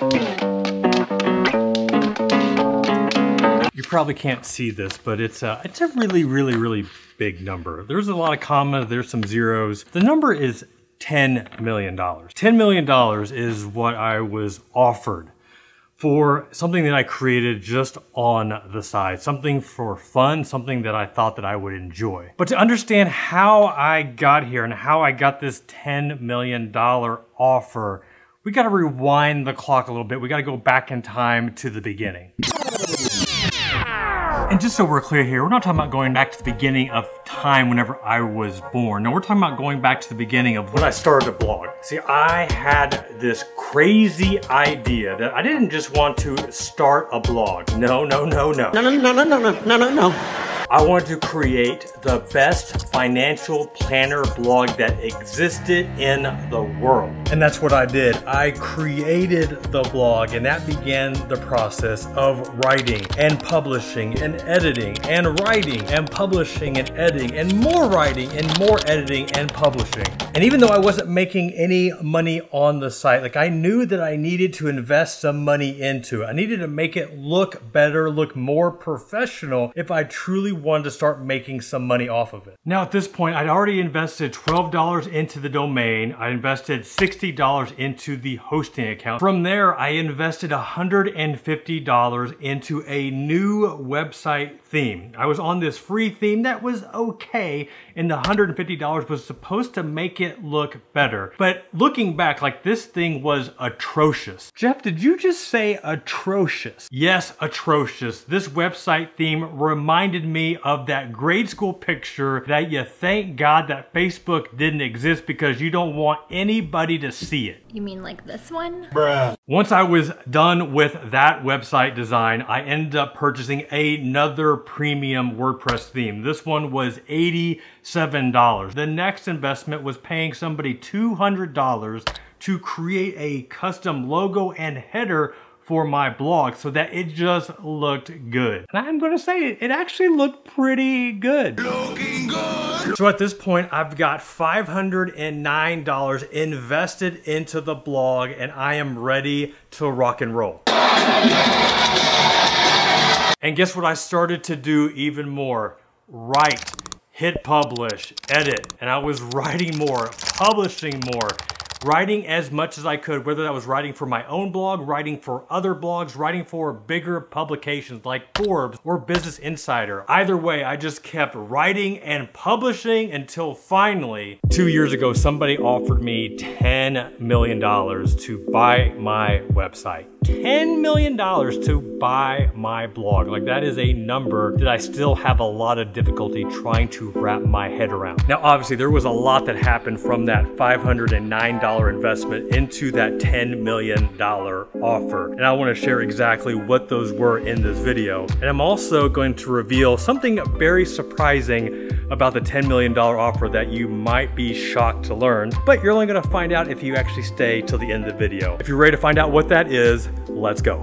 You probably can't see this, but it's a really big number. There's a lot of commas, there's some zeros. The number is $10 million. $10 million is what I was offered for something that I created just on the side, something for fun, something that I thought that I would enjoy. But to understand how I got here and how I got this $10 million offer, we gotta rewind the clock a little bit. We gotta go back in time to the beginning. And just so we're clear here, we're not talking about going back to the beginning of time whenever I was born. No, we're talking about going back to the beginning of when I started a blog. See, I had this crazy idea that I didn't just want to start a blog. No. I wanted to create the best financial planner blog that existed in the world. And that's what I did. I created the blog, and that began the process of writing and publishing and editing and writing and publishing and editing and more writing and more editing and publishing. And even though I wasn't making any money on the site, like I knew that I needed to invest some money into it. I needed to make it look better, look more professional if I truly wanted to start making some money off of it. Now at this point, I'd already invested $12 into the domain. I invested $60 into the hosting account. From there, I invested $150 into a new website theme. I was on this free theme that was okay, and the $150 was supposed to make it look better. But looking back, like this thing was atrocious. Jeff, did you just say atrocious? Yes, atrocious. This website theme reminded me of that grade school picture that you thank God that Facebook didn't exist because you don't want anybody to see it. You mean like this one? Bruh. Once I was done with that website design, I ended up purchasing another premium WordPress theme. This one was $87. The next investment was paying somebody $200 to create a custom logo and header for my blog so that it just looked good. And I'm gonna say it actually looked pretty good. Looking good. So at this point, I've got $509 invested into the blog, and I am ready to rock and roll. And guess what I started to do even more? Write, hit publish, edit. And I was writing more, publishing more, writing as much as I could, whether that was writing for my own blog, writing for other blogs, writing for bigger publications like Forbes or Business Insider. Either way, I just kept writing and publishing until finally, 2 years ago, somebody offered me $10 million to buy my website. $10 million to buy my blog. Like, that is a number that I still have a lot of difficulty trying to wrap my head around. Now, obviously, there was a lot that happened from that $509 investment into that $10 million offer. And I want to share exactly what those were in this video. And I'm also going to reveal something very surprising about the $10 million offer that you might be shocked to learn, but you're only going to find out if you actually stay till the end of the video. If you're ready to find out what that is, let's go.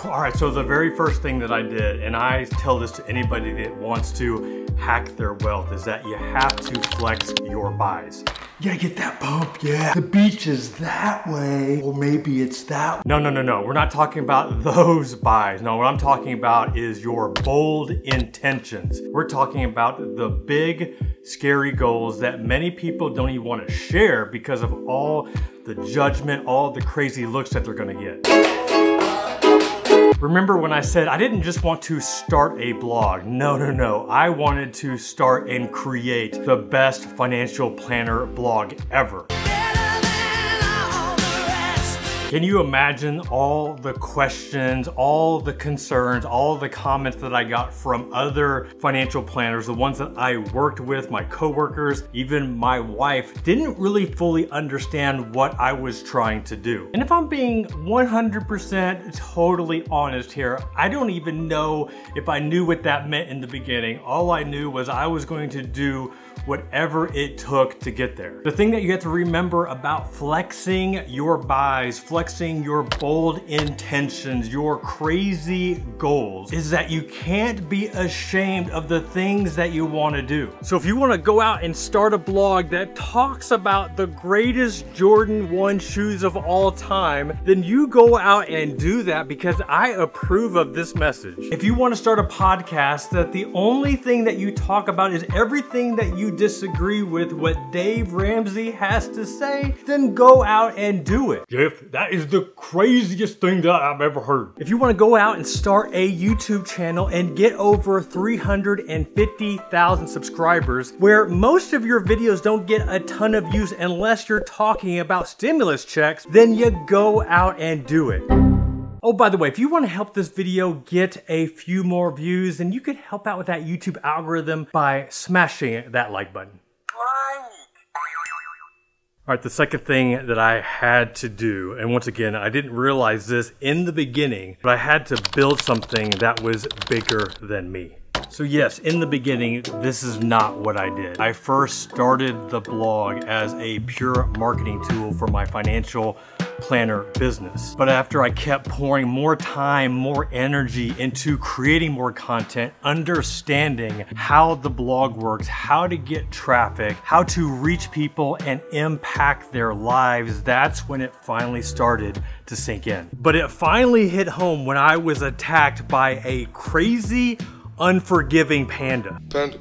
All right, so the very first thing that I did, and I tell this to anybody that wants to hack their wealth, is that you have to flex your buys. You gotta get that bump, yeah. The beach is that way, or maybe it's that way. No. We're not talking about those buys. No, what I'm talking about is your bold intentions. We're talking about the big, scary goals that many people don't even want to share because of all the judgment, all the crazy looks that they're gonna get. Remember when I said I didn't just want to start a blog? No. I wanted to start and create the best financial planner blog ever. Can you imagine all the questions, all the concerns, all the comments that I got from other financial planners, the ones that I worked with, my coworkers, even my wife, didn't really fully understand what I was trying to do. And if I'm being 100% totally honest here, I don't even know if I knew what that meant in the beginning. All I knew was I was going to do whatever it took to get there. The thing that you have to remember about flexing your buys, flexing your bold intentions, your crazy goals, is that you can't be ashamed of the things that you want to do. So if you want to go out and start a blog that talks about the greatest Jordan 1 shoes of all time, then you go out and do that, because I approve of this message. If you want to start a podcast that the only thing that you talk about is everything that you disagree with what Dave Ramsey has to say, then go out and do it. Jeff, that is the craziest thing that I've ever heard. If you want to go out and start a YouTube channel and get over 350,000 subscribers, where most of your videos don't get a ton of views unless you're talking about stimulus checks, then you go out and do it. Oh, by the way, if you want to help this video get a few more views, then you could help out with that YouTube algorithm by smashing that like button. All right, the second thing that I had to do, and once again, I didn't realize this in the beginning, but I had to build something that was bigger than me. So yes, in the beginning, this is not what I did. I first started the blog as a pure marketing tool for my financial planner business. But after I kept pouring more time, more energy into creating more content, understanding how the blog works, how to get traffic, how to reach people and impact their lives, that's when it finally started to sink in. But it finally hit home when I was attacked by a crazy, unforgiving panda. Panda.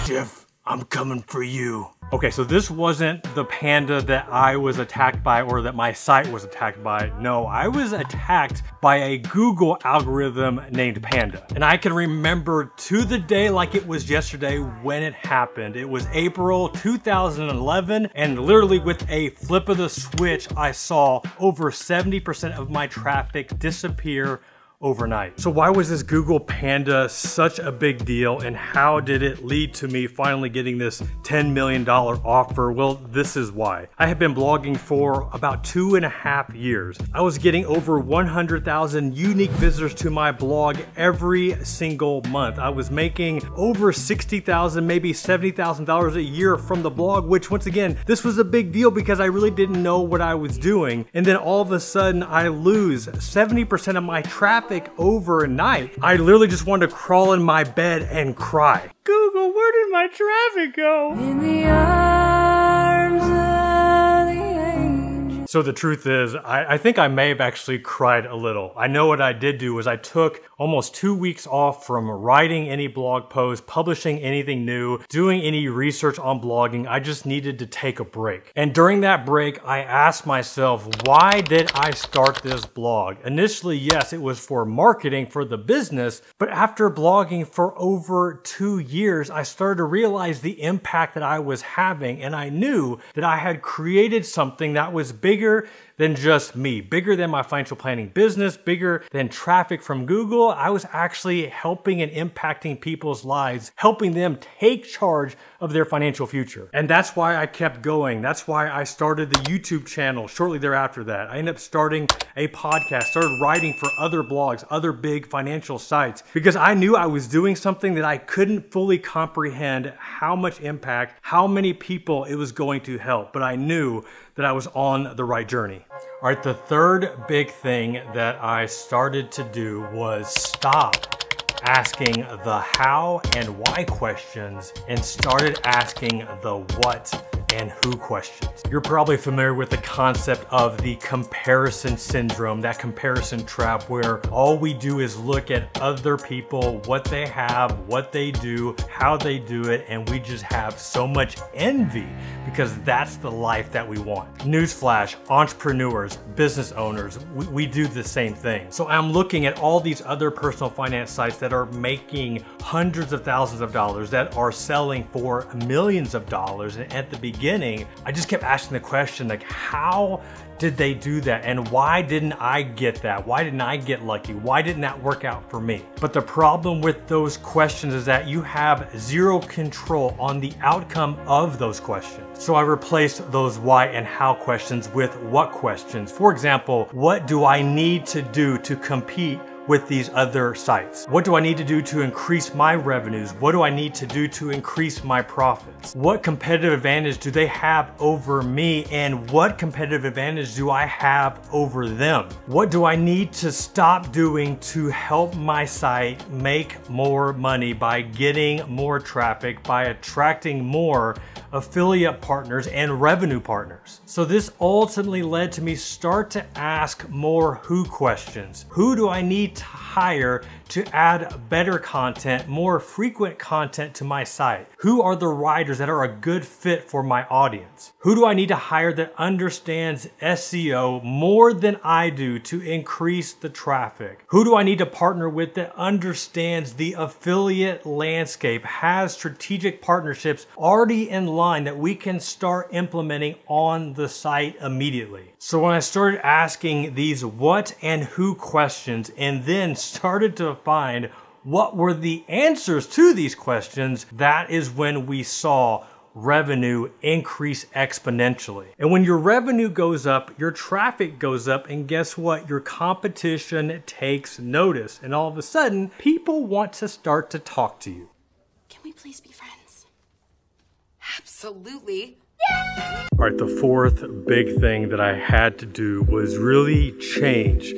Jeff, I'm coming for you. Okay, so this wasn't the panda that I was attacked by or that my site was attacked by. No, I was attacked by a Google algorithm named Panda. And I can remember to the day like it was yesterday when it happened. It was April 2011, and literally with a flip of the switch, I saw over 70% of my traffic disappear overnight. So why was this Google Panda such a big deal, and how did it lead to me finally getting this $10 million offer? Well, this is why. I have been blogging for about 2.5 years. I was getting over 100,000 unique visitors to my blog every single month. I was making over $60,000, maybe $70,000 a year from the blog, which once again, this was a big deal because I really didn't know what I was doing. And then all of a sudden I lose 70% of my traffic overnight. I literally just wanted to crawl in my bed and cry. Google, where did my traffic go? In the arms of the angel. So the truth is, I think I may have actually cried a little. I know what I did do was I took almost 2 weeks off from writing any blog post, publishing anything new, doing any research on blogging. I just needed to take a break. And during that break, I asked myself, why did I start this blog? Initially, yes, it was for marketing for the business, but after blogging for over 2 years, I started to realize the impact that I was having, and I knew that I had created something that was bigger than just me, bigger than my financial planning business, bigger than traffic from Google. I was actually helping and impacting people's lives, helping them take charge of their financial future. And that's why I kept going. That's why I started the YouTube channel shortly thereafter that. I ended up starting a podcast, started writing for other blogs, other big financial sites, because I knew I was doing something that I couldn't fully comprehend how much impact, how many people it was going to help, but I knew that I was on the right journey. All right, the third big thing that I started to do was stop asking the how and why questions and started asking the what and who questions. You're probably familiar with the concept of the comparison syndrome, that comparison trap where all we do is look at other people, what they have, what they do, how they do it, and we just have so much envy because that's the life that we want. Newsflash, entrepreneurs, business owners, we do the same thing. So I'm looking at all these other personal finance sites that are making hundreds of thousands of dollars, that are selling for millions of dollars, and at the beginning, I just kept asking the question, like, how did they do that? And why didn't I get that? Why didn't I get lucky? Why didn't that work out for me? But the problem with those questions is that you have zero control on the outcome of those questions. So I replaced those why and how questions with what questions. For example, what do I need to do to compete with these other sites? What do I need to do to increase my revenues? What do I need to do to increase my profits? What competitive advantage do they have over me? And what competitive advantage do I have over them? What do I need to stop doing to help my site make more money by getting more traffic, by attracting more affiliate partners and revenue partners? So this ultimately led to me start to ask more who questions. Who do I need to hire to add better content, more frequent content to my site? Who are the writers that are a good fit for my audience? Who do I need to hire that understands SEO more than I do to increase the traffic? Who do I need to partner with that understands the affiliate landscape, has strategic partnerships already in line that we can start implementing on the site immediately? So when I started asking these what and who questions and then started to find what were the answers to these questions, that is when we saw revenue increase exponentially. And when your revenue goes up, your traffic goes up, and guess what? Your competition takes notice. And all of a sudden, people want to start to talk to you. Can we please be friends? Absolutely. All right, the fourth big thing that I had to do was really change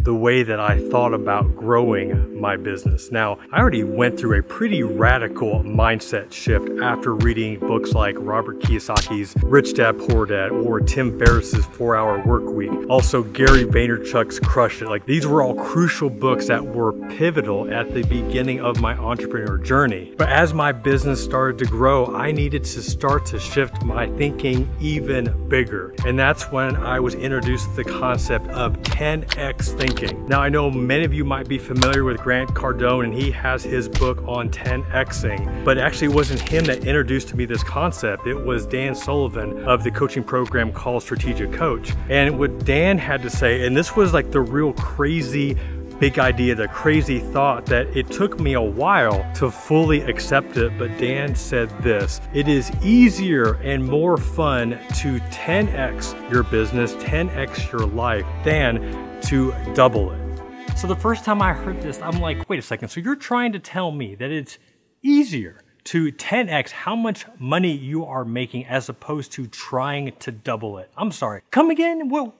the way that I thought about growing my business. Now, I already went through a pretty radical mindset shift after reading books like Robert Kiyosaki's Rich Dad Poor Dad or Tim Ferriss's 4-Hour Workweek. Also, Gary Vaynerchuk's Crush It. Like, these were all crucial books that were pivotal at the beginning of my entrepreneur journey. But as my business started to grow, I needed to start to shift my thinking even bigger. And that's when I was introduced to the concept of 10x thinking. Now, I know many of you might be familiar with Grant Cardone, and he has his book on 10xing, but actually it wasn't him that introduced to me this concept. It was Dan Sullivan of the coaching program called Strategic Coach. And what Dan had to say, and this was like the real crazy big idea, the crazy thought that it took me a while to fully accept it, but Dan said this: it is easier and more fun to 10x your business, 10x your life, than to double it. So the first time I heard this, I'm like, wait a second, so you're trying to tell me that it's easier to 10x how much money you are making as opposed to trying to double it? I'm sorry, come again? Well,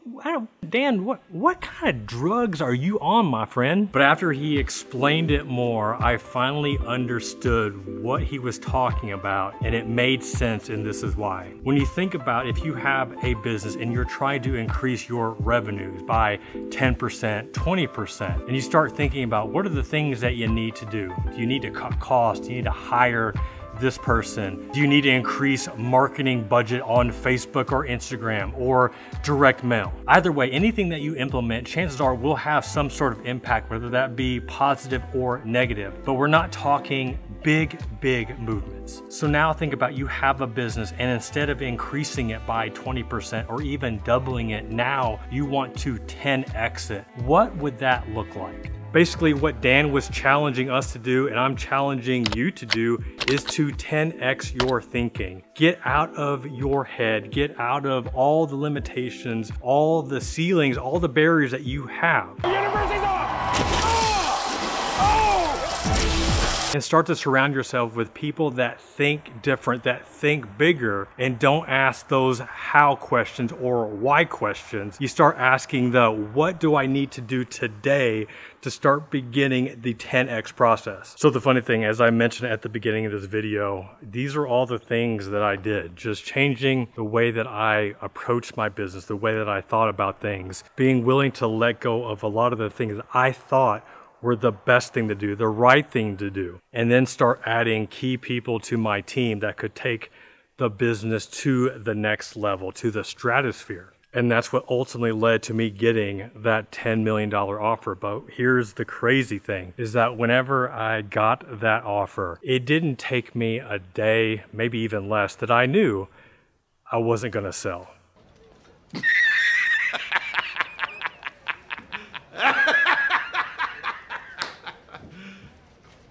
Dan, what kind of drugs are you on, my friend? But after he explained it more, I finally understood what he was talking about, and it made sense, and this is why. When you think about if you have a business and you're trying to increase your revenues by 10%, 20%, and you start thinking about what are the things that you need to do? Do you need to cut costs? Do you need to hire this person? Do you need to increase marketing budget on Facebook or Instagram or direct mail? Either way, anything that you implement, chances are will have some sort of impact, whether that be positive or negative. But we're not talking big movements. So now think about, you have a business, and instead of increasing it by 20% or even doubling it, now you want to 10x it. What would that look like? Basically, what Dan was challenging us to do, and I'm challenging you to do, is to 10x your thinking. Get out of your head, get out of all the limitations, all the ceilings, all the barriers that you have. The university's off! And start to surround yourself with people that think different, that think bigger, and don't ask those how questions or why questions. You start asking the what do I need to do today to start beginning the 10x process. So the funny thing, as I mentioned at the beginning of this video, these are all the things that I did, just changing the way that I approached my business, the way that I thought about things, being willing to let go of a lot of the things that I thought were the best thing to do, the right thing to do, and then start adding key people to my team that could take the business to the next level, to the stratosphere. And that's what ultimately led to me getting that $10 million offer. But here's the crazy thing, is that whenever I got that offer, it didn't take me a day, maybe even less, that I knew I wasn't gonna sell.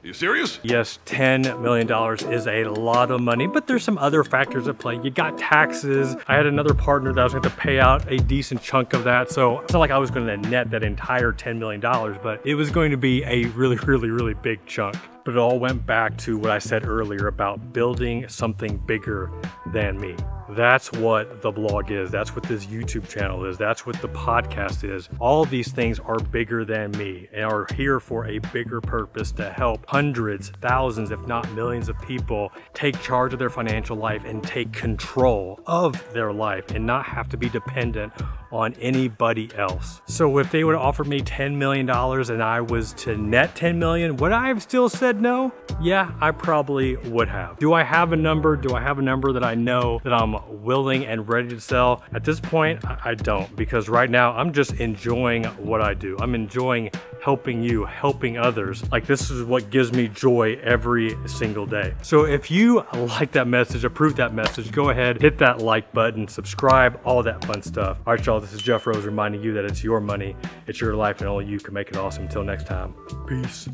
You serious? Yes, $10 million is a lot of money, but there's some other factors at play. You got taxes. I had another partner that was going to pay out a decent chunk of that. So it's not like I was going to net that entire $10 million, but it was going to be a really big chunk. But it all went back to what I said earlier about building something bigger than me. That's what the blog is. That's what this YouTube channel is. That's what the podcast is. All of these things are bigger than me and are here for a bigger purpose to help hundreds, thousands, if not millions of people take charge of their financial life and take control of their life and not have to be dependent on anybody else. So if they would offer me $10 million and I was to net 10 million, would I have still said no? Yeah, I probably would have. Do I have a number? Do I have a number that I know that I'm willing and ready to sell? At this point, I don't, because right now I'm just enjoying what I do. I'm enjoying helping you, helping others. Like, this is what gives me joy every single day. So if you like that message, approve that message, go ahead, hit that like button, subscribe, all that fun stuff. All right, y'all, this is Jeff Rose reminding you that it's your money, it's your life, and only you can make it awesome. Until next time, peace.